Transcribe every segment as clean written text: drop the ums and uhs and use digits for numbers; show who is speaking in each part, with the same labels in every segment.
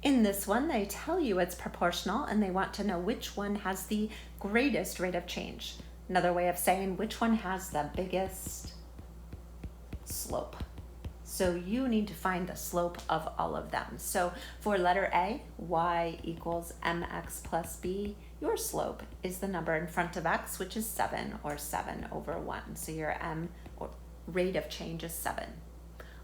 Speaker 1: In this one, they tell you it's proportional and they want to know which one has the greatest rate of change. Another way of saying which one has the biggest slope. So you need to find the slope of all of them. So for letter A, y equals mx plus b, your slope is the number in front of x, which is 7, or 7 over 1. So your m, or rate of change, is 7.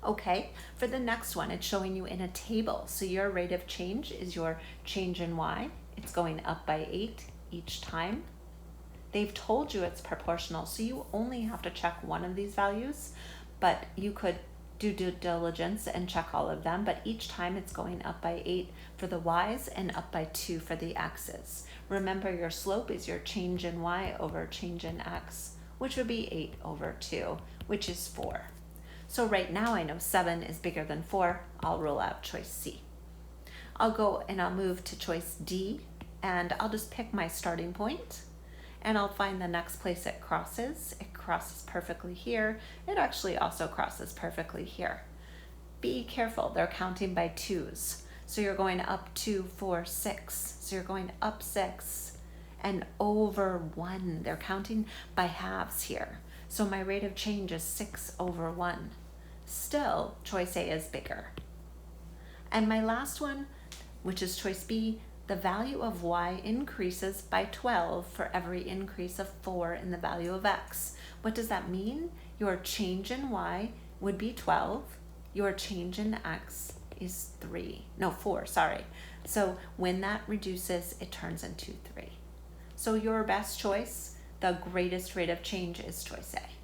Speaker 1: Okay, for the next one, it's showing you in a table. So your rate of change is your change in y. It's going up by 8 each time. They've told you it's proportional, so you only have to check one of these values, but you could do due diligence and check all of them, but each time it's going up by 8 for the y's and up by 2 for the x's. Remember, your slope is your change in y over change in x, which would be 8 over 2, which is 4. So right now I know 7 is bigger than 4. I'll rule out choice C. I'll go and I'll move to choice D, and I'll just pick my starting point, and I'll find the next place it crosses. It crosses perfectly here. It actually also crosses perfectly here. Be careful, they're counting by 2's. So you're going up 2, 4, 6. So you're going up 6 and over 1. They're counting by halves here. So my rate of change is 6 over 1. Still, choice A is bigger. And my last one, which is choice B, the value of y increases by 12 for every increase of 4 in the value of x. What does that mean? Your change in y would be 12. Your change in x is 4, sorry. So when that reduces, it turns into 3. So your best choice, the greatest rate of change, is choice A.